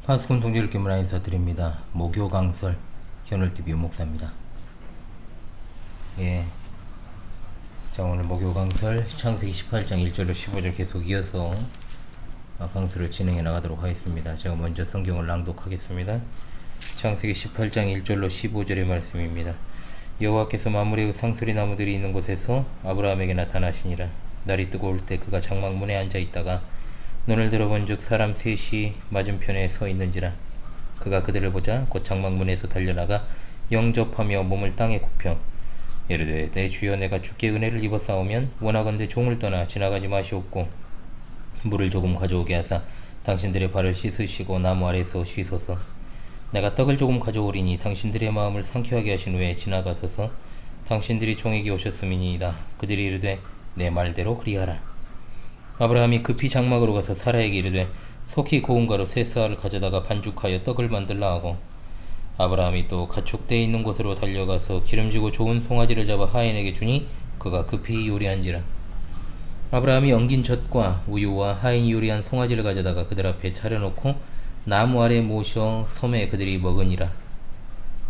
파수꾼 동지들께 문화 인사드립니다. 목요 강설 현울TV 목사입니다. 예. 자, 오늘 목요 강설 창세기 18장 1절로 15절 계속 이어서 강설을 진행해 나가도록 하겠습니다. 제가 먼저 성경을 낭독하겠습니다. 창세기 18장 1절로 15절의 말씀입니다. 여호와께서 마므레의 상수리 나무들이 있는 곳에서 아브라함에게 나타나시니라. 날이 뜨거울 때 그가 장막문에 앉아 있다가 눈을 들어본즉 사람 셋이 맞은편에 서 있는지라. 그가 그들을 보자 곧 장막문에서 달려나가 영접하며 몸을 땅에 굽혀 이르되 내 주여, 내가 주께 은혜를 입어 싸우면 원하건대 종을 떠나 지나가지 마시옵고 물을 조금 가져오게 하사 당신들의 발을 씻으시고 나무 아래서 쉬소서. 내가 떡을 조금 가져오리니 당신들의 마음을 상쾌하게 하신 후에 지나가소서. 당신들이 종에게 오셨음이니이다. 그들이 이르되 내 말대로 그리하라. 아브라함이 급히 장막으로 가서 사라에게 이르되 속히 고운 가루 세 쌀을 가져다가 반죽하여 떡을 만들라 하고, 아브라함이 또 가축대 있는 곳으로 달려가서 기름지고 좋은 송아지를 잡아 하인에게 주니 그가 급히 요리한지라. 아브라함이 엉긴 젖과 우유와 하인이 요리한 송아지를 가져다가 그들 앞에 차려놓고 나무 아래 모셔 섬에 그들이 먹으니라.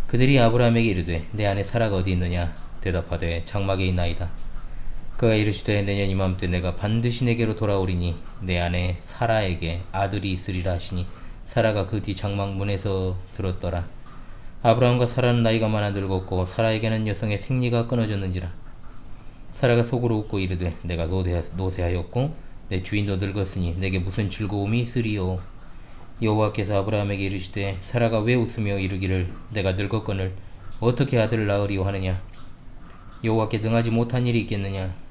그들이 아브라함에게 이르되 내 아내 사라가 어디 있느냐? 대답하되 장막에 있나이다. 그가 이르시되 내년 이맘때 내가 반드시 내게로 돌아오리니 내 아내 사라에게 아들이 있으리라 하시니 사라가 그 뒤 장막 문에서 들었더라. 아브라함과 사라는 나이가 많아 늙었고 사라에게는 여성의 생리가 끊어졌는지라. 사라가 속으로 웃고 이르되 내가 노쇠하였고 내 주인도 늙었으니 내게 무슨 즐거움이 있으리요. 여호와께서 아브라함에게 이르시되 사라가 왜 웃으며 이르기를 내가 늙었거늘 어떻게 아들을 낳으리오 하느냐? 여호와께 능하지 못한 일이 있겠느냐?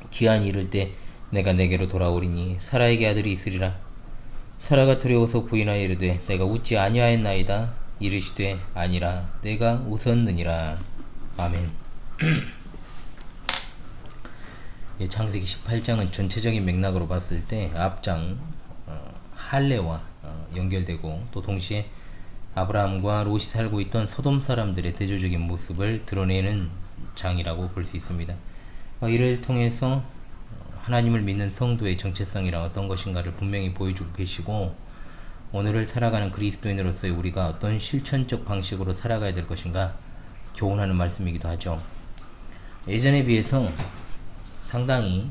기한이 이를 때 내가 내게로 돌아오리니 사라에게 아들이 있으리라. 사라가 두려워서 부인하여 이르되 내가 웃지 아니하였나이다. 이르시되 아니라 내가 웃었느니라. 아멘. 예, 창세기 18장은 전체적인 맥락으로 봤을 때 앞장 할례와 연결되고 또 동시에 아브라함과 롯이 살고 있던 소돔 사람들의 대조적인 모습을 드러내는 장이라고 볼 수 있습니다. 이를 통해서 하나님을 믿는 성도의 정체성이란 어떤 것인가를 분명히 보여주고 계시고, 오늘을 살아가는 그리스도인으로서의 우리가 어떤 실천적 방식으로 살아가야 될 것인가 교훈하는 말씀이기도 하죠. 예전에 비해서 상당히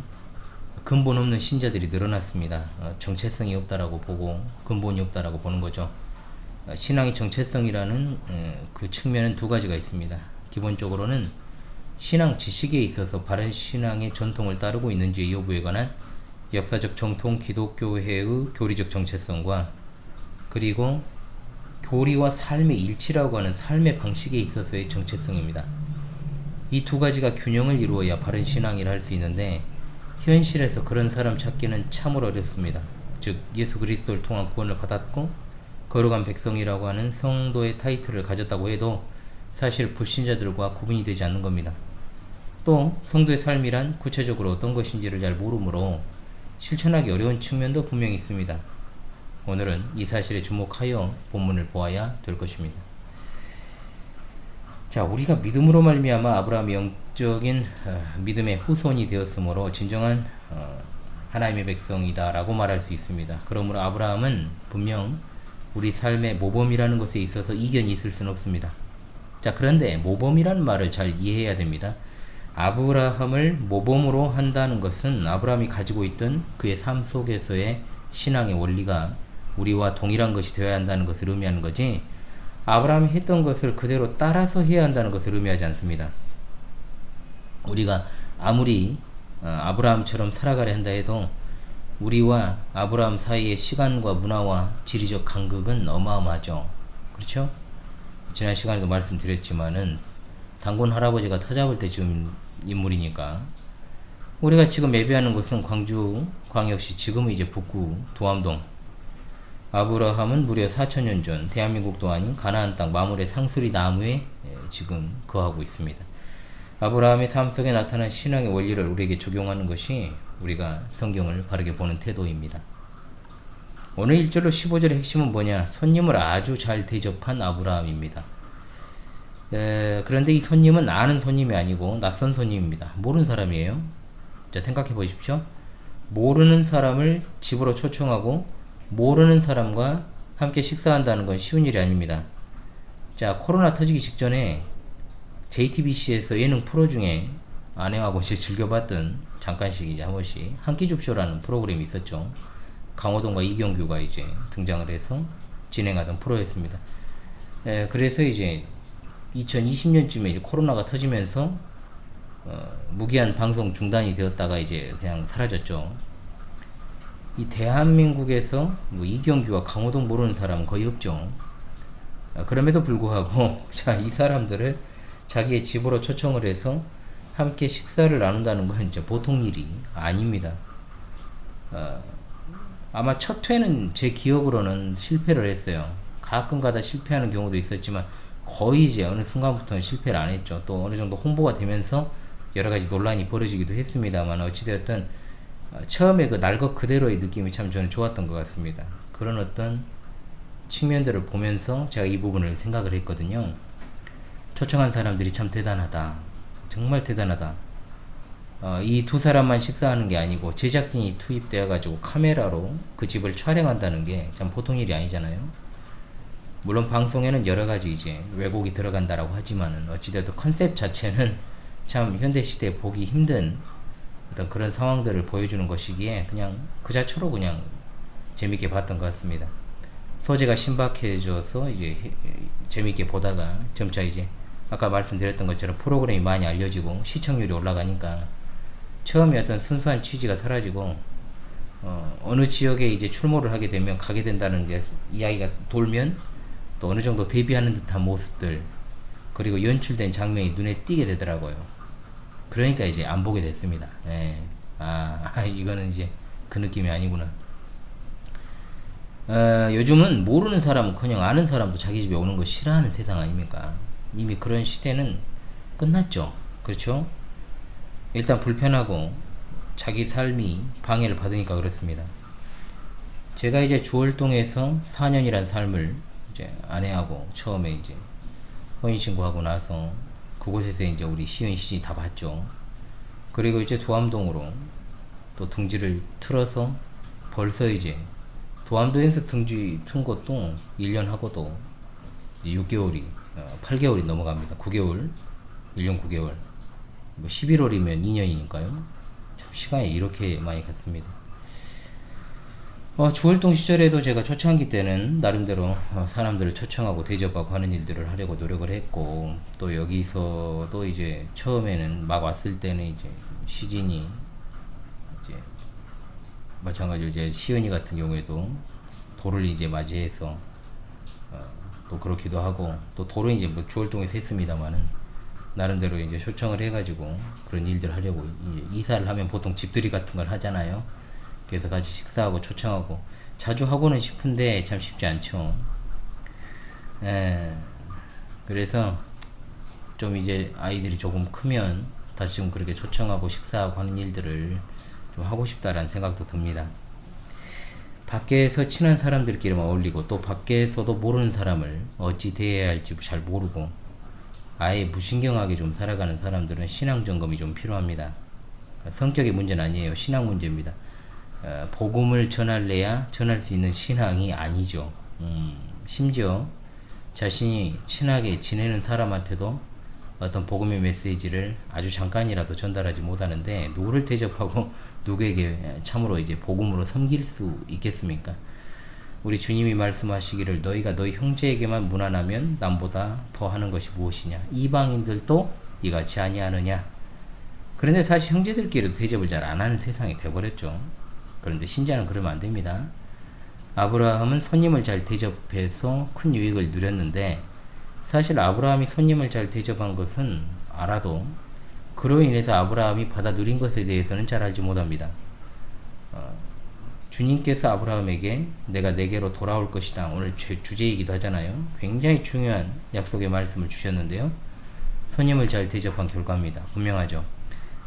근본 없는 신자들이 늘어났습니다. 정체성이 없다라고 보고 근본이 없다라고 보는 거죠. 신앙의 정체성이라는 그 측면은 두 가지가 있습니다. 기본적으로는 신앙 지식에 있어서 바른 신앙의 전통을 따르고 있는지 여부에 관한 역사적 정통 기독교회의 교리적 정체성과, 그리고 교리와 삶의 일치라고 하는 삶의 방식에 있어서의 정체성입니다. 이 두 가지가 균형을 이루어야 바른 신앙이라 할 수 있는데, 현실에서 그런 사람 찾기는 참으로 어렵습니다. 즉 예수 그리스도를 통한 구원을 받았고 거룩한 백성이라고 하는 성도의 타이틀을 가졌다고 해도 사실 불신자들과 구분이 되지 않는 겁니다. 또 성도의 삶이란 구체적으로 어떤 것인지를 잘 모르므로 실천하기 어려운 측면도 분명히 있습니다. 오늘은 이 사실에 주목하여 본문을 보아야 될 것입니다. 자, 우리가 믿음으로 말미암아 아브라함의 영적인 믿음의 후손이 되었으므로 진정한 하나님의 백성이다라고 말할 수 있습니다. 그러므로 아브라함은 분명 우리 삶의 모범이라는 것에 있어서 이견이 있을 수는 없습니다. 자, 그런데 모범이라는 말을 잘 이해해야 됩니다. 아브라함을 모범으로 한다는 것은 아브라함이 가지고 있던 그의 삶 속에서의 신앙의 원리가 우리와 동일한 것이 되어야 한다는 것을 의미하는 거지, 아브라함이 했던 것을 그대로 따라서 해야 한다는 것을 의미하지 않습니다. 우리가 아무리 아브라함처럼 살아가려 한다 해도 우리와 아브라함 사이의 시간과 문화와 지리적 간극은 어마어마하죠. 그렇죠? 지난 시간에도 말씀드렸지만은 단군 할아버지가 터잡을 때 지금 인물이니까, 우리가 지금 예배하는 곳은 광주 광역시, 지금은 이제 북구 두암동. 아브라함은 무려 4000년 전 대한민국도 아닌 가나안 땅 마물의 상수리 나무에 지금 거하고 있습니다. 아브라함의 삶 속에 나타난 신앙의 원리를 우리에게 적용하는 것이 우리가 성경을 바르게 보는 태도입니다. 오늘 1절로 15절의 핵심은 뭐냐? 손님을 아주 잘 대접한 아브라함입니다. 그런데 이 손님은 아는 손님이 아니고 낯선 손님입니다. 모르는 사람이에요. 자, 생각해 보십시오. 모르는 사람을 집으로 초청하고 모르는 사람과 함께 식사한다는 건 쉬운 일이 아닙니다. 자, 코로나 터지기 직전에 JTBC에서 예능 프로 중에 아내하고 이제 즐겨봤던, 잠깐씩 이제 한 번씩 한 끼 줍쇼라는 프로그램이 있었죠. 강호동과 이경규가 이제 등장을 해서 진행하던 프로였습니다. 그래서 이제 2020년쯤에 이제 코로나가 터지면서 무기한 방송 중단이 되었다가 이제 그냥 사라졌죠. 이 대한민국에서 뭐 이경규와 강호동 모르는 사람은 거의 없죠. 그럼에도 불구하고 자, 이 사람들을 자기의 집으로 초청을 해서 함께 식사를 나눈다는 건 이제 보통 일이 아닙니다. 아마 첫 회는 제 기억으로는 실패를 했어요. 가끔가다 실패하는 경우도 있었지만 거의 이제 어느 순간부터는 실패를 안 했죠. 또 어느 정도 홍보가 되면서 여러 가지 논란이 벌어지기도 했습니다만 어찌되었든 처음에 그 날 것 그대로의 느낌이 참 저는 좋았던 것 같습니다. 그런 어떤 측면들을 보면서 제가 이 부분을 생각을 했거든요. 초청한 사람들이 참 대단하다. 정말 대단하다. 이 두 사람만 식사하는 게 아니고 제작진이 투입되어 가지고 카메라로 그 집을 촬영한다는 게 참 보통 일이 아니잖아요. 물론 방송에는 여러 가지 이제 왜곡이 들어간다라고 하지만은 어찌되어도 컨셉 자체는 참 현대 시대에 보기 힘든 어떤 그런 상황들을 보여주는 것이기에 그냥 그 자체로 그냥 재밌게 봤던 것 같습니다. 소재가 신박해져서 이제 재밌게 보다가 점차 이제 아까 말씀드렸던 것처럼 프로그램이 많이 알려지고 시청률이 올라가니까 처음에 어떤 순수한 취지가 사라지고 어느 지역에 이제 출몰을 하게 되면 가게 된다는 이제 이야기가 돌면 또 어느 정도 데뷔하는 듯한 모습들 그리고 연출된 장면이 눈에 띄게 되더라고요. 그러니까 이제 안 보게 됐습니다. 예. 이거는 이제 그 느낌이 아니구나. 요즘은 모르는 사람은커녕 아는 사람도 자기 집에 오는 거 싫어하는 세상 아닙니까? 이미 그런 시대는 끝났죠. 그렇죠? 일단 불편하고 자기 삶이 방해를 받으니까 그렇습니다. 제가 이제 주월동에서 4년이란 삶을 이제 아내하고 처음에 이제 혼인신고하고 나서 그곳에서 이제 우리 시은 시즌 다 봤죠. 그리고 이제 도암동으로 또 둥지를 틀어서 벌써 이제 도암동에서 둥지 튼 것도 1년 하고도 6개월이 8개월이 넘어갑니다. 9개월 1년 9개월 뭐 11월이면 2년이니까요. 참 시간이 이렇게 많이 갔습니다. 주월동 시절에도 제가 초창기 때는 나름대로 사람들을 초청하고 대접하고 하는 일들을 하려고 노력을 했고 또 여기서도 이제 처음에는 막 왔을 때는 이제 시진이 이제 마찬가지로 이제 시은이 같은 경우에도 돌을 이제 맞이해서 또 그렇기도 하고 또 돌은 이제 뭐 주월동에서 했습니다만은 나름대로 이제 초청을 해가지고 그런 일들 하려고 이사를 하면 보통 집들이 같은 걸 하잖아요. 그래서 같이 식사하고 초청하고 자주 하고는 싶은데 참 쉽지 않죠. 그래서 좀 이제 아이들이 조금 크면 다시 좀 그렇게 초청하고 식사하고 하는 일들을 좀 하고 싶다라는 생각도 듭니다. 밖에서 친한 사람들끼리만 어울리고 또 밖에서도 모르는 사람을 어찌 대해야 할지 잘 모르고 아예 무신경하게 좀 살아가는 사람들은 신앙 점검이 좀 필요합니다. 성격의 문제는 아니에요. 신앙 문제입니다. 복음을 전할래야 전할 수 있는 신앙이 아니죠. 심지어 자신이 친하게 지내는 사람한테도 어떤 복음의 메시지를 아주 잠깐이라도 전달하지 못하는데 누구를 대접하고 누구에게 참으로 이제 복음으로 섬길 수 있겠습니까? 우리 주님이 말씀하시기를 너희가 너희 형제에게만 무난하면 남보다 더 하는 것이 무엇이냐? 이방인들도 이같이 아니하느냐? 그런데 사실 형제들끼리도 대접을 잘 안 하는 세상이 돼버렸죠. 그런데 신자는 그러면 안 됩니다. 아브라함은 손님을 잘 대접해서 큰 유익을 누렸는데 사실 아브라함이 손님을 잘 대접한 것은 알아도 그로 인해서 아브라함이 받아 누린 것에 대해서는 잘 알지 못합니다. 주님께서 아브라함에게 내가 내게로 돌아올 것이다. 오늘 주제이기도 하잖아요. 굉장히 중요한 약속의 말씀을 주셨는데요. 손님을 잘 대접한 결과입니다. 분명하죠.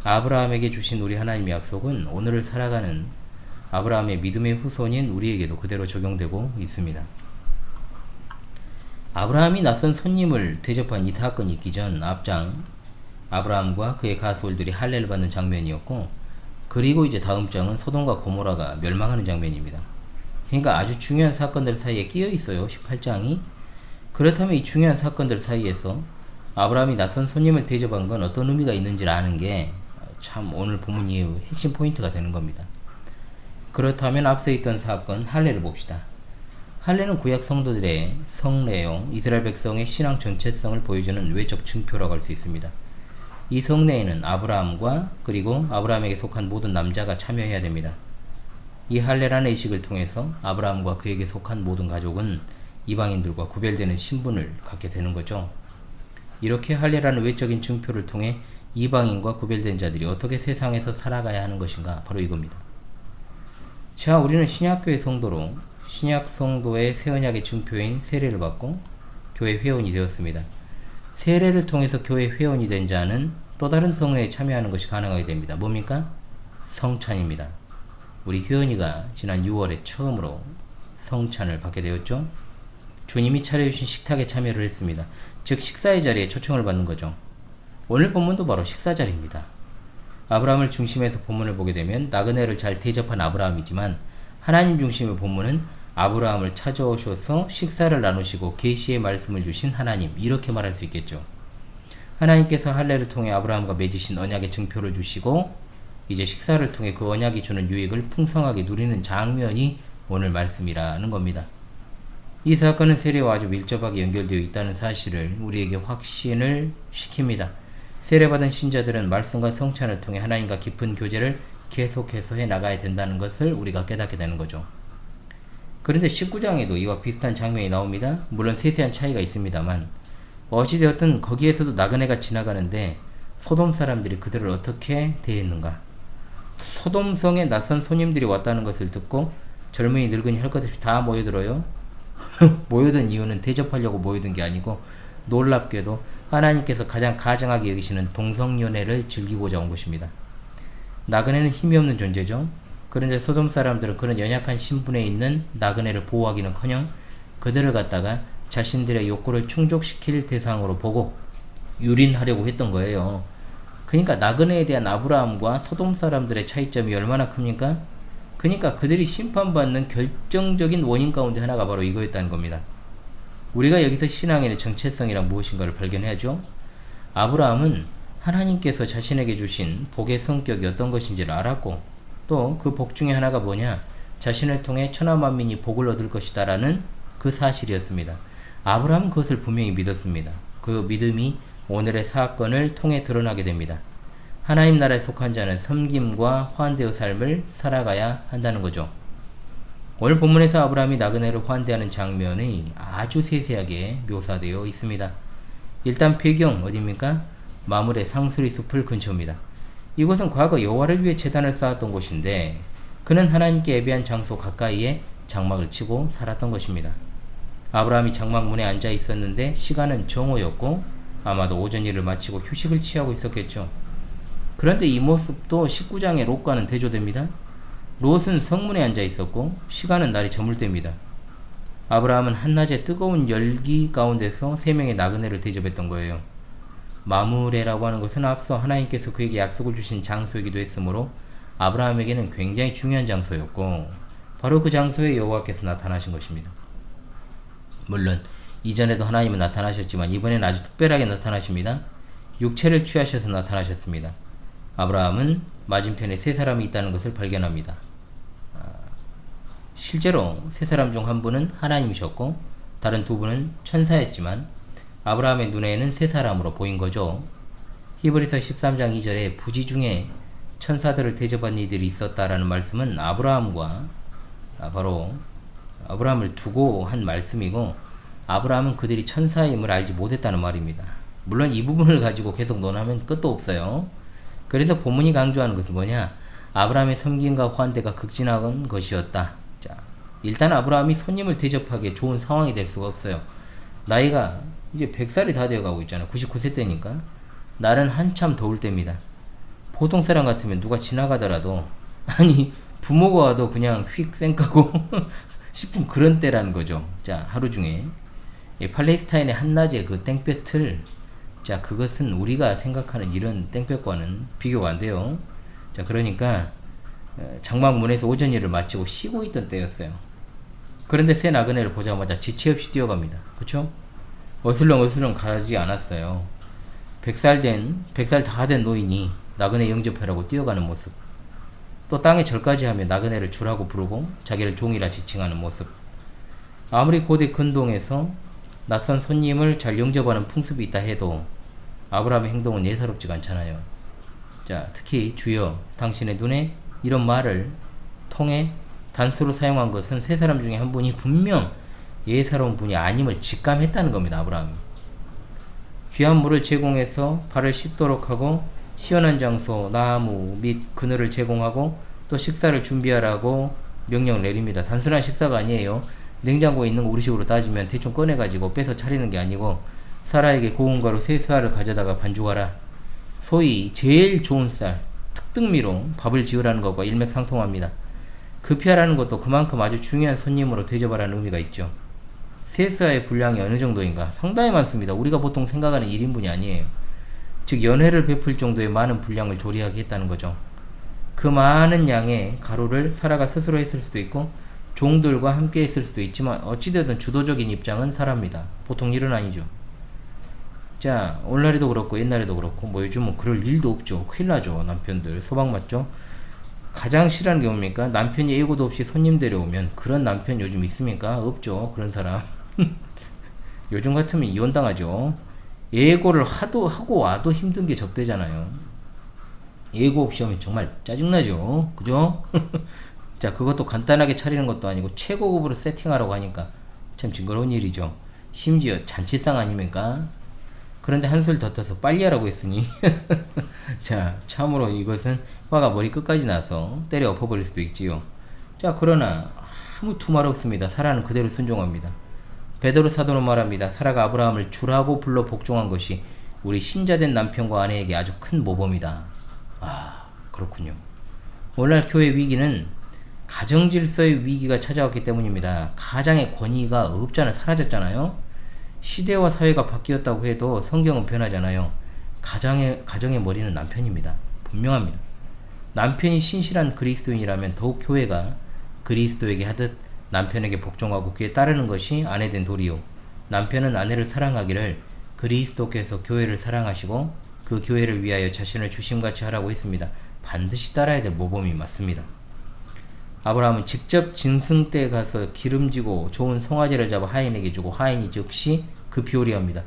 아브라함에게 주신 우리 하나님의 약속은 오늘을 살아가는 아브라함의 믿음의 후손인 우리에게도 그대로 적용되고 있습니다. 아브라함이 낯선 손님을 대접한 이 사건이 있기 전 앞장 아브라함과 그의 가수들이 할례를 받는 장면이었고 그리고 이제 다음 장은 소돔과 고모라가 멸망하는 장면입니다. 그러니까 아주 중요한 사건들 사이에 끼어 있어요. 18장이. 그렇다면 이 중요한 사건들 사이에서 아브라함이 낯선 손님을 대접한 건 어떤 의미가 있는지를 아는 게 참 오늘 본문의 핵심 포인트가 되는 겁니다. 그렇다면 앞서 있던 사건 할례를 봅시다. 할례는 구약 성도들의 성례용, 이스라엘 백성의 신앙 전체성을 보여주는 외적 증표라고 할 수 있습니다. 이 성례에는 아브라함과 그리고 아브라함에게 속한 모든 남자가 참여해야 됩니다. 이 할례라는 의식을 통해서 아브라함과 그에게 속한 모든 가족은 이방인들과 구별되는 신분을 갖게 되는 거죠. 이렇게 할례라는 외적인 증표를 통해 이방인과 구별된 자들이 어떻게 세상에서 살아가야 하는 것인가, 바로 이겁니다. 자, 우리는 신약교회 성도로 신약 성도의 새 언약의 증표인 세례를 받고 교회 회원이 되었습니다. 세례를 통해서 교회 회원이 된 자는 또 다른 성회에 참여하는 것이 가능하게 됩니다. 뭡니까? 성찬입니다. 우리 효연이가 지난 6월에 처음으로 성찬을 받게 되었죠. 주님이 차려주신 식탁에 참여를 했습니다. 즉 식사의 자리에 초청을 받는 거죠. 오늘 본문도 바로 식사 자리입니다. 아브라함을 중심에서 본문을 보게 되면 나그네를 잘 대접한 아브라함이지만 하나님 중심의 본문은 아브라함을 찾아오셔서 식사를 나누시고 계시의 말씀을 주신 하나님, 이렇게 말할 수 있겠죠. 하나님께서 할례를 통해 아브라함과 맺으신 언약의 증표를 주시고 이제 식사를 통해 그 언약이 주는 유익을 풍성하게 누리는 장면이 오늘 말씀이라는 겁니다. 이 사건은 세례와 아주 밀접하게 연결되어 있다는 사실을 우리에게 확신을 시킵니다. 세례받은 신자들은 말씀과 성찬을 통해 하나님과 깊은 교제를 계속해서 해나가야 된다는 것을 우리가 깨닫게 되는 거죠. 그런데 19장에도 이와 비슷한 장면이 나옵니다. 물론 세세한 차이가 있습니다만 어찌되었든 거기에서도 나그네가 지나가는데 소돔 사람들이 그들을 어떻게 대했는가. 소돔성에 낯선 손님들이 왔다는 것을 듣고 젊은이 늙은이 할 것 없이 다 모여들어요. 모여든 이유는 대접하려고 모여든 게 아니고 놀랍게도 하나님께서 가장 가증하게 여기시는 동성연애를 즐기고자 온 것입니다. 나그네는 힘이 없는 존재죠. 그런데 소돔 사람들은 그런 연약한 신분에 있는 나그네를 보호하기는커녕 그들을 갖다가 자신들의 욕구를 충족시킬 대상으로 보고 유린하려고 했던 거예요. 그러니까 나그네에 대한 아브라함과 소돔 사람들의 차이점이 얼마나 큽니까? 그러니까 그들이 심판받는 결정적인 원인 가운데 하나가 바로 이거였다는 겁니다. 우리가 여기서 신앙의 정체성이란 무엇인가를 발견해야죠. 아브라함은 하나님께서 자신에게 주신 복의 성격이 어떤 것인지를 알았고 또 그 복 중에 하나가 뭐냐? 자신을 통해 천하만민이 복을 얻을 것이다 라는 그 사실이었습니다. 아브라함은 그것을 분명히 믿었습니다. 그 믿음이 오늘의 사건을 통해 드러나게 됩니다. 하나님 나라에 속한 자는 섬김과 환대의 삶을 살아가야 한다는 거죠. 오늘 본문에서 아브라함이 나그네를 환대하는 장면이 아주 세세하게 묘사되어 있습니다. 일단 배경 어디입니까? 마물의 상수리 숲을 근처입니다. 이곳은 과거 여호와를 위해 제단을 쌓았던 곳인데 그는 하나님께 예배한 장소 가까이에 장막을 치고 살았던 것입니다. 아브라함이 장막문에 앉아 있었는데 시간은 정오였고 아마도 오전 일을 마치고 휴식을 취하고 있었겠죠. 그런데 이 모습도 19장의 롯과는 대조됩니다. 롯은 성문에 앉아 있었고 시간은 날이 저물 때입니다. 아브라함은 한낮에 뜨거운 열기 가운데서 3명의 나그네를 대접했던 거예요. 마므레라고 하는 것은 앞서 하나님께서 그에게 약속을 주신 장소이기도 했으므로 아브라함에게는 굉장히 중요한 장소였고 바로 그 장소에 여호와께서 나타나신 것입니다. 물론 이전에도 하나님은 나타나셨지만 이번에는 아주 특별하게 나타나십니다. 육체를 취하셔서 나타나셨습니다. 아브라함은 맞은편에 3사람이 있다는 것을 발견합니다. 실제로 3사람 중 한 분은 하나님이셨고 다른 2분은 천사였지만 아브라함의 눈에는 3사람으로 보인 거죠. 히브리서 13장 2절에 부지 중에 천사들을 대접한 이들이 있었다라는 말씀은 아브라함과 바로 아브라함을 두고 한 말씀이고 아브라함은 그들이 천사임을 알지 못했다는 말입니다. 물론 이 부분을 가지고 계속 논하면 끝도 없어요. 그래서 본문이 강조하는 것은 뭐냐? 아브라함의 섬김과 환대가 극진한 것이었다. 자, 일단 아브라함이 손님을 대접하기에 좋은 상황이 될 수가 없어요. 나이가 이제 100살이 다 되어가고 있잖아. 99세 때니까. 날은 한참 더울 때입니다. 보통 사람 같으면 누가 지나가더라도 아니 부모가 와도 그냥 휙 쌩까고 싶은 그런 때라는 거죠. 자, 하루 중에 팔레스타인의 한낮의 그 땡볕을, 자, 그것은 우리가 생각하는 이런 땡볕과는 비교가 안 돼요. 자, 그러니까 장막문에서 오전 일을 마치고 쉬고 있던 때였어요. 그런데 새 나그네를 보자마자 지체 없이 뛰어갑니다. 그쵸? 어슬렁어슬렁 가지 않았어요. 100살 다 된 노인이 나그네 영접하라고 뛰어가는 모습. 또 땅에 절까지 하며 나그네를 주라고 부르고 자기를 종이라 지칭하는 모습. 아무리 고대 근동에서 낯선 손님을 잘 영접하는 풍습이 있다 해도 아브라함의 행동은 예사롭지가 않잖아요. 자, 특히 주여 당신의 눈에 이런 말을 통해 단수로 사용한 것은 세 사람 중에 한 분이 분명 예사로운 분이 아님을 직감했다는 겁니다. 아브라함이. 귀한 물을 제공해서 발을 씻도록 하고 시원한 장소, 나무 및 그늘을 제공하고 또 식사를 준비하라고 명령을 내립니다. 단순한 식사가 아니에요. 냉장고에 있는 거 우리식으로 따지면 대충 꺼내가지고 빼서 차리는 게 아니고 사라에게 고운 가루 세 쌀을 가져다가 반죽하라. 소위 제일 좋은 쌀, 특등미로 밥을 지으라는 것과 일맥상통합니다. 급히하라는 것도 그만큼 아주 중요한 손님으로 대접하라는 의미가 있죠. 세 쌀의 분량이 어느 정도인가? 상당히 많습니다. 우리가 보통 생각하는 1인분이 아니에요. 즉 연회를 베풀 정도의 많은 분량을 조리하게 했다는 거죠. 그 많은 양의 가루를 사라가 스스로 했을 수도 있고 종들과 함께 했을 수도 있지만 어찌되든 주도적인 입장은 사라입니다. 보통 일은 아니죠. 자, 오늘날에도 그렇고 옛날에도 그렇고 뭐 요즘은 그럴 일도 없죠. 큰일 나죠. 남편들 소방 맞죠. 가장 싫어하는 게 뭡니까? 남편이 예고도 없이 손님 데려오면. 그런 남편 요즘 있습니까? 없죠. 그런 사람. 요즘 같으면 이혼당하죠. 예고를 하고 와도 힘든 게 접대잖아요. 예고 없이 오면 정말 짜증나죠. 그죠? 자, 그것도 간단하게 차리는 것도 아니고 최고급으로 세팅하라고 하니까 참 징그러운 일이죠. 심지어 잔치상 아닙니까? 그런데 한술 더 떠서 빨리 하라고 했으니 자, 참으로 이것은 화가 머리 끝까지 나서 때려 엎어버릴 수도 있지요. 자, 그러나 아무 두말 없습니다. 사라는 그대로 순종합니다. 베드로 사도는 말합니다. 사라가 아브라함을 주라고 불러 복종한 것이 우리 신자된 남편과 아내에게 아주 큰 모범이다. 아, 그렇군요. 오늘날 교회 위기는 가정 질서의 위기가 찾아왔기 때문입니다. 가장의 권위가 없잖아요. 사라졌잖아요. 시대와 사회가 바뀌었다고 해도 성경은 변하잖아요. 가정의 머리는 남편입니다. 분명합니다. 남편이 신실한 그리스도인이라면 더욱 교회가 그리스도에게 하듯 남편에게 복종하고 그에 따르는 것이 아내된 도리요. 남편은 아내를 사랑하기를 그리스도께서 교회를 사랑하시고 그 교회를 위하여 자신을 주심같이 하라고 했습니다. 반드시 따라야 될 모범이 맞습니다. 아브라함은 직접 짐승떼에 가서 기름지고 좋은 송아지를 잡아 하인에게 주고 하인이 즉시 급히 요리합니다.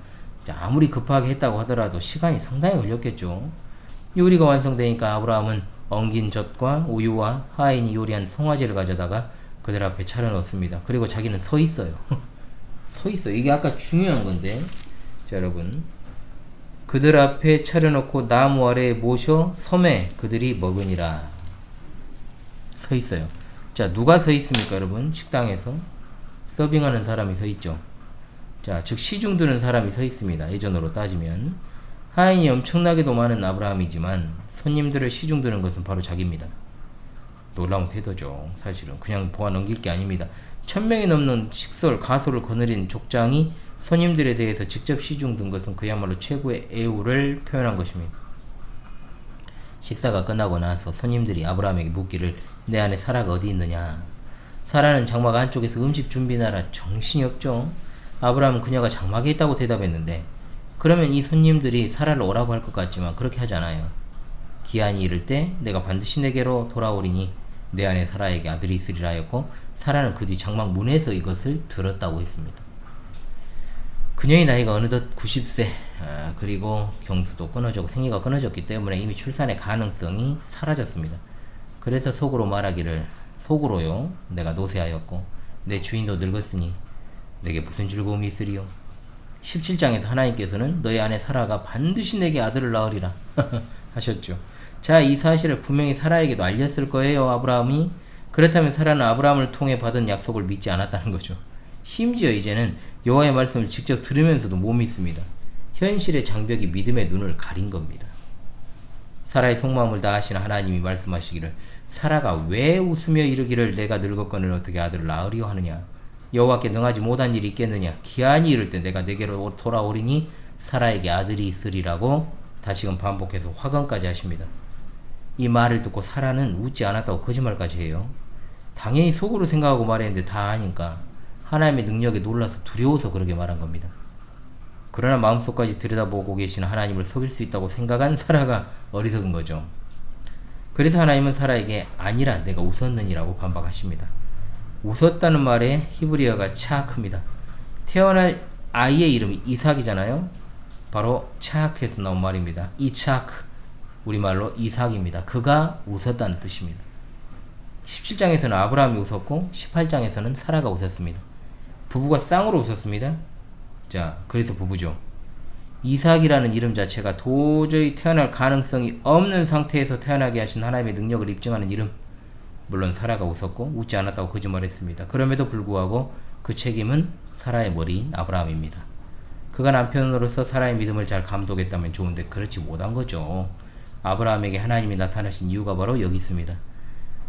아무리 급하게 했다고 하더라도 시간이 상당히 걸렸겠죠. 요리가 완성되니까 아브라함은 엉긴 젖과 우유와 하인이 요리한 송아지를 가져다가 그들 앞에 차려놓습니다. 그리고 자기는 서 있어요. 서 있어요. 이게 아까 중요한 건데. 자, 여러분. 그들 앞에 차려놓고 나무 아래에 모셔 섬에 그들이 먹으니라. 서 있어요. 자, 누가 서 있습니까, 여러분? 식당에서 서빙하는 사람이 서 있죠. 자, 즉 시중 드는 사람이 서 있습니다. 예전으로 따지면 하인이 엄청나게도 많은 아브라함이지만 손님들을 시중 드는 것은 바로 자기입니다. 놀라운 태도죠. 사실은 그냥 보아 넘길 게 아닙니다. 1000명이 넘는 식솔, 가소를 거느린 족장이 손님들에 대해서 직접 시중 든 것은 그야말로 최고의 애우를 표현한 것입니다. 식사가 끝나고 나서 손님들이 아브라함에게 묻기를 내 안에 사라가 어디 있느냐. 사라는 장막 안쪽에서 음식 준비나라 정신이 없죠. 아브라함은 그녀가 장막에 있다고 대답했는데 그러면 이 손님들이 사라를 오라고 할 것 같지만 그렇게 하지 않아요. 기한이 이를 때 내가 반드시 내게로 돌아오리니 내 안에 사라에게 아들이 있으리라 하였고 사라는 그 뒤 장막 문에서 이것을 들었다고 했습니다. 그녀의 나이가 어느덧 90세 그리고 경수도 끊어졌고 생애가 끊어졌기 때문에 이미 출산의 가능성이 사라졌습니다. 그래서 속으로 말하기를 속으로요 내가 노쇠하였고 내 주인도 늙었으니 내게 무슨 즐거움이 있으리요. 17장에서 하나님께서는 너희 아내 사라가 반드시 내게 아들을 낳으리라 하셨죠. 자, 이 사실을 분명히 사라에게도 알렸을 거예요. 아브라함이. 그렇다면 사라는 아브라함을 통해 받은 약속을 믿지 않았다는 거죠. 심지어 이제는 여호와의 말씀을 직접 들으면서도 못 믿습니다. 현실의 장벽이 믿음의 눈을 가린 겁니다. 사라의 속마음을 다 아시는 하나님이 말씀하시기를 사라가 왜 웃으며 이르기를 내가 늙었거늘 어떻게 아들을 낳으리요 하느냐. 여호와께 능하지 못한 일이 있겠느냐. 기한이 이를 때 내가 내게로 돌아오리니 사라에게 아들이 있으리라고 다시금 반복해서 확언까지 하십니다. 이 말을 듣고 사라는 웃지 않았다고 거짓말까지 해요. 당연히 속으로 생각하고 말했는데 다 아니까 하나님의 능력에 놀라서 두려워서 그렇게 말한 겁니다. 그러나 마음속까지 들여다보고 계시는 하나님을 속일 수 있다고 생각한 사라가 어리석은 거죠. 그래서 하나님은 사라에게 아니라 내가 웃었느니라고 반박하십니다. 웃었다는 말에 히브리어가 차크입니다. 태어날 아이의 이름이 이삭이잖아요. 바로 차크에서 나온 말입니다. 이차크, 우리말로 이삭입니다. 그가 웃었다는 뜻입니다. 17장에서는 아브라함이 웃었고 18장에서는 사라가 웃었습니다. 부부가 쌍으로 웃었습니다. 자, 그래서 부부죠. 이삭이라는 이름 자체가 도저히 태어날 가능성이 없는 상태에서 태어나게 하신 하나님의 능력을 입증하는 이름. 물론 사라가 웃었고 웃지 않았다고 거짓말했습니다. 그럼에도 불구하고 그 책임은 사라의 머리인 아브라함입니다. 그가 남편으로서 사라의 믿음을 잘 감독했다면 좋은데 그렇지 못한 거죠. 아브라함에게 하나님이 나타나신 이유가 바로 여기 있습니다.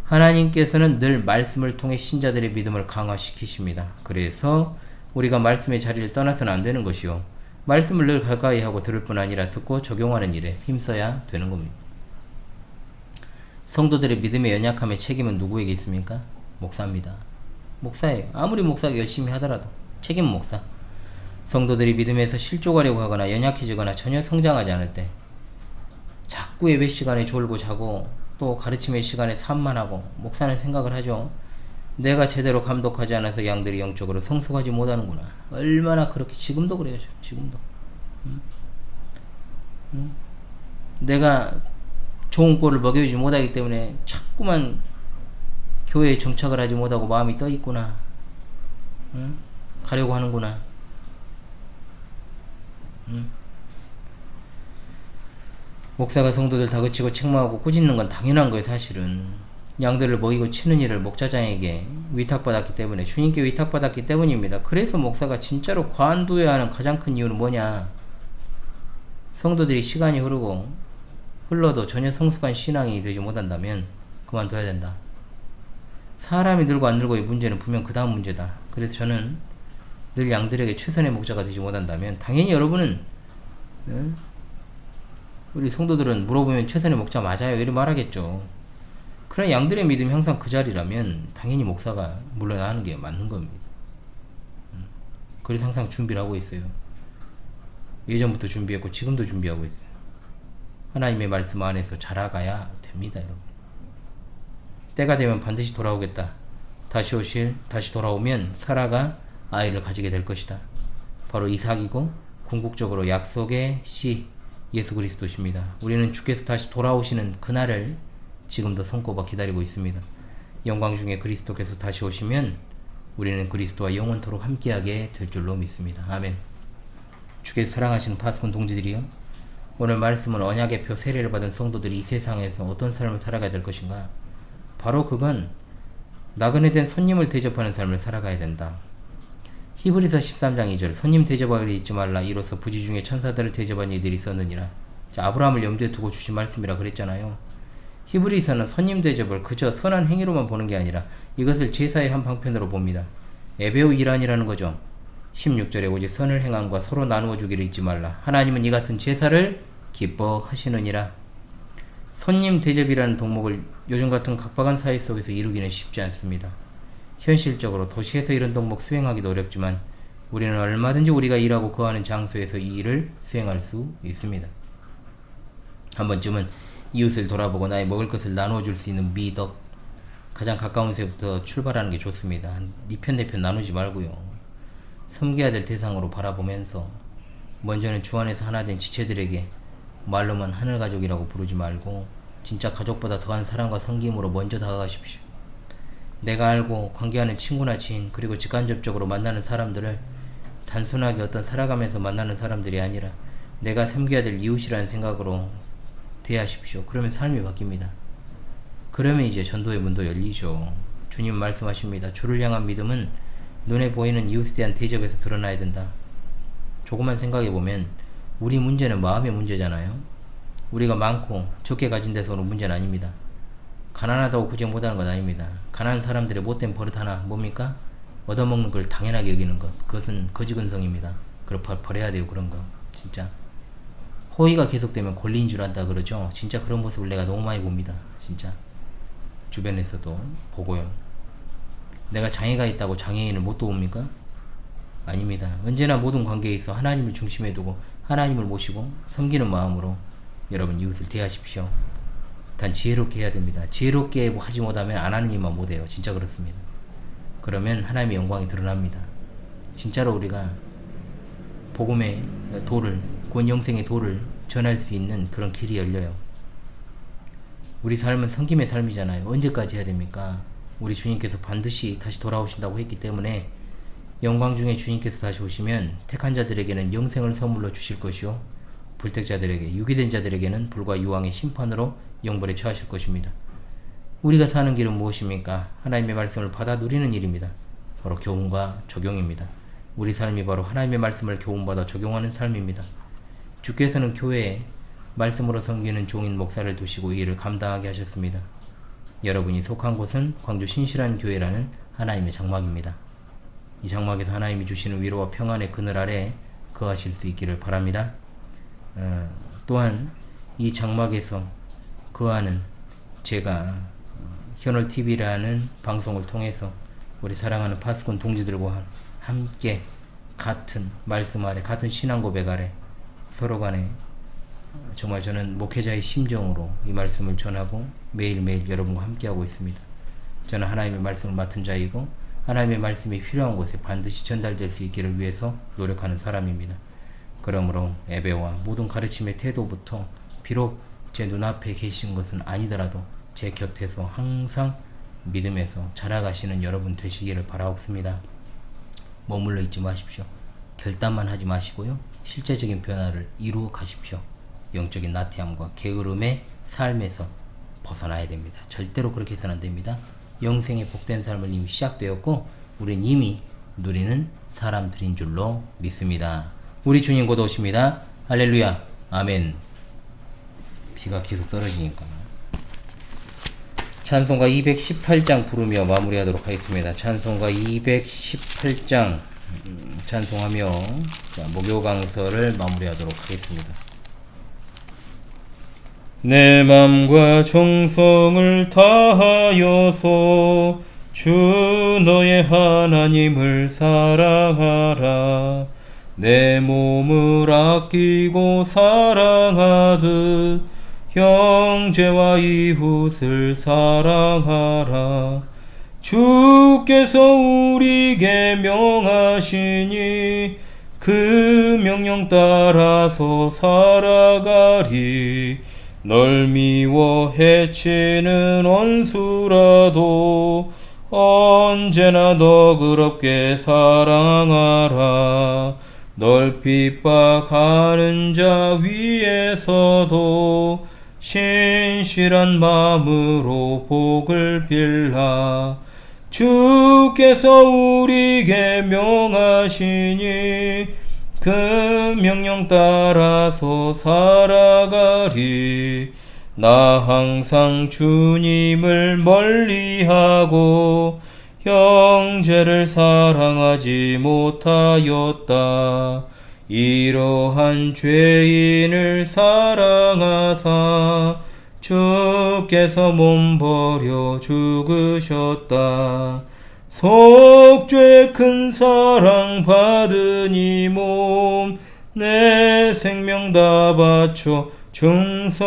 하나님께서는 늘 말씀을 통해 신자들의 믿음을 강화시키십니다. 그래서 우리가 말씀의 자리를 떠나서는 안 되는 것이요. 말씀을 늘 가까이 하고 들을 뿐 아니라 듣고 적용하는 일에 힘써야 되는 겁니다. 성도들의 믿음의 연약함의 책임은 누구에게 있습니까? 목사입니다. 목사예요. 아무리 목사가 열심히 하더라도 책임은 목사. 성도들이 믿음에서 실족하려고 하거나 연약해지거나 전혀 성장하지 않을 때 자꾸 예배 시간에 졸고 자고 또 가르침의 시간에 산만하고 목사는 생각을 하죠. 내가 제대로 감독하지 않아서 양들이 영적으로 성숙하지 못하는구나. 얼마나 그렇게 지금도 그래요. 지금도. 내가 좋은 꼴을 먹여주지 못하기 때문에 자꾸만 교회에 정착을 하지 못하고 마음이 떠 있구나. 가려고 하는구나. 목사가 성도들 다그치고 책망하고 꾸짖는 건 당연한 거예요. 사실은 양들을 먹이고 치는 일을 목자장에게 위탁받았기 때문에, 주님께 위탁받았기 때문입니다. 그래서 목사가 진짜로 관두어야 하는 가장 큰 이유는 뭐냐? 성도들이 시간이 흘러도 전혀 성숙한 신앙이 되지 못한다면 그만둬야 된다. 사람이 늘고 안 늘고의 문제는 분명 그 다음 문제다. 그래서 저는 늘 양들에게 최선의 목자가 되지 못한다면 당연히 여러분은 우리 성도들은 물어보면 최선의 목자 맞아요 이렇게 말하겠죠. 그러나 양들의 믿음이 항상 그 자리라면 당연히 목사가 물러나는 게 맞는 겁니다. 그래서 항상 준비를 하고 있어요. 예전부터 준비했고 지금도 준비하고 있어요. 하나님의 말씀 안에서 자라가야 됩니다. 여러분. 때가 되면 반드시 돌아오겠다. 다시 돌아오면 사라가 아이를 가지게 될 것이다. 바로 이삭이고 궁극적으로 약속의 씨 예수 그리스도십니다. 우리는 주께서 다시 돌아오시는 그날을 지금도 손꼽아 기다리고 있습니다. 영광 중에 그리스도께서 다시 오시면 우리는 그리스도와 영원토록 함께하게 될 줄로 믿습니다. 아멘. 주께서 사랑하시는 파수꾼 동지들이여, 오늘 말씀은 언약의 표 세례를 받은 성도들이 이 세상에서 어떤 삶을 살아가야 될 것인가? 바로 그건 나그네 된 손님을 대접하는 삶을 살아가야 된다. 히브리서 13장 2절 손님 대접하기 잊지 말라. 이로써 부지 중에 천사들을 대접한 이들이 있었느니라. 자, 아브라함을 염두에 두고 주신 말씀이라 그랬잖아요. 히브리서는 손님 대접을 그저 선한 행위로만 보는 게 아니라 이것을 제사의 한 방편으로 봅니다. 에베오 일환이라는 거죠. 16절에 오직 선을 행함과 서로 나누어 주기를 잊지 말라. 하나님은 이 같은 제사를 기뻐하시느니라. 손님 대접이라는 덕목을 요즘 같은 각박한 사회 속에서 이루기는 쉽지 않습니다. 현실적으로 도시에서 이런 덕목 수행하기도 어렵지만 우리는 얼마든지 우리가 일하고 거하는 장소에서 이 일을 수행할 수 있습니다. 한 번쯤은 이웃을 돌아보고 나의 먹을 것을 나누어 줄 수 있는 미덕, 가장 가까운 새부터 출발하는 게 좋습니다. 네 편 내 편 나누지 말고요. 섬겨야 될 대상으로 바라보면서 먼저는 주 안에서 하나 된 지체들에게 말로만 하늘가족이라고 부르지 말고 진짜 가족보다 더한 사랑과 섬김으로 먼저 다가가십시오. 내가 알고 관계하는 친구나 지인, 그리고 직간접적으로 만나는 사람들을 단순하게 어떤 살아가면서 만나는 사람들이 아니라 내가 섬겨야 될 이웃이라는 생각으로 대하십시오. 그러면 삶이 바뀝니다. 그러면 이제 전도의 문도 열리죠. 주님 말씀하십니다. 주를 향한 믿음은 눈에 보이는 이웃에 대한 대접에서 드러나야 된다. 조금만 생각해보면 우리 문제는 마음의 문제잖아요. 우리가 많고 적게 가진 데서 오는 문제는 아닙니다. 가난하다고 구제 못하는 것 아닙니다. 가난한 사람들의 못된 버릇 하나 뭡니까? 얻어먹는 걸 당연하게 여기는 것. 그것은 거지근성입니다. 그걸 버려야 돼요. 그런 거 진짜. 호의가 계속되면 권리인 줄 안다 그러죠. 진짜 그런 모습을 내가 너무 많이 봅니다. 진짜 주변에서도 보고요. 내가 장애가 있다고 장애인을 못 도웁니까? 아닙니다. 언제나 모든 관계에 있어 하나님을 중심에 두고 하나님을 모시고 섬기는 마음으로 여러분 이웃을 대하십시오. 단 지혜롭게 해야 됩니다. 지혜롭게 하지 못하면 안 하는 일만 못해요. 진짜 그렇습니다. 그러면 하나님의 영광이 드러납니다. 진짜로 우리가 복음의 도를, 구원 영생의 도를 전할 수 있는 그런 길이 열려요. 우리 삶은 섬김의 삶이잖아요. 언제까지 해야 됩니까? 우리 주님께서 반드시 다시 돌아오신다고 했기 때문에 영광 중에 주님께서 다시 오시면 택한 자들에게는 영생을 선물로 주실 것이요 불택자들에게, 유기된 자들에게는 불과 유황의 심판으로 영벌에 처하실 것입니다. 우리가 사는 길은 무엇입니까? 하나님의 말씀을 받아 누리는 일입니다. 바로 교훈과 적용입니다. 우리 삶이 바로 하나님의 말씀을 교훈받아 적용하는 삶입니다. 주께서는 교회에 말씀으로 섬기는 종인 목사를 두시고 이 일을 감당하게 하셨습니다. 여러분이 속한 곳은 광주 신실한 교회라는 하나님의 장막입니다. 이 장막에서 하나님이 주시는 위로와 평안의 그늘 아래 거하실 수 있기를 바랍니다. 또한 이 장막에서 거하는 제가 현월TV라는 방송을 통해서 우리 사랑하는 파수꾼 동지들과 함께 같은 말씀 아래, 같은 신앙 고백 아래 서로 간에 정말 저는 목회자의 심정으로 이 말씀을 전하고 매일매일 여러분과 함께하고 있습니다. 저는 하나님의 말씀을 맡은 자이고 하나님의 말씀이 필요한 곳에 반드시 전달될 수 있기를 위해서 노력하는 사람입니다. 그러므로 예배와 모든 가르침의 태도부터 비록 제 눈앞에 계신 것은 아니더라도 제 곁에서 항상 믿음에서 자라가시는 여러분 되시기를 바라옵습니다. 머물러 있지 마십시오. 결단만 하지 마시고요. 실제적인 변화를 이루어 가십시오. 영적인 나태함과 게으름의 삶에서 벗어나야 됩니다. 절대로 그렇게 해서는 안 됩니다. 영생의 복된 삶을 이미 시작되었고 우린 이미 누리는 사람들인 줄로 믿습니다. 우리 주님 곧 오십니다. 할렐루야. 아멘. 비가 계속 떨어지니까 찬송가 218장 부르며 마무리하도록 하겠습니다. 찬송가 218장 찬송하며 목요 강설을 마무리하도록 하겠습니다. 내 맘과 정성을 다하여서 주 너의 하나님을 사랑하라. 내 몸을 아끼고 사랑하듯 형제와 이웃을 사랑하라. 주께서 우리에게 명하시니 그 명령 따라서 살아가리. 널 미워 해치는 원수라도 언제나 너그럽게 사랑하라. 널 핍박하는 자 위에서도 신실한 마음으로 복을 빌라. 주께서 우리에게 명하시니 그 명령 따라서 살아가리. 나 항상 주님을 멀리하고 형제를 사랑하지 못하였다. 이러한 죄인을 사랑하사 주께서 몸 버려 죽으셨다. 속죄 큰 사랑 받은 이 몸 내 생명 다 바쳐 충성하리.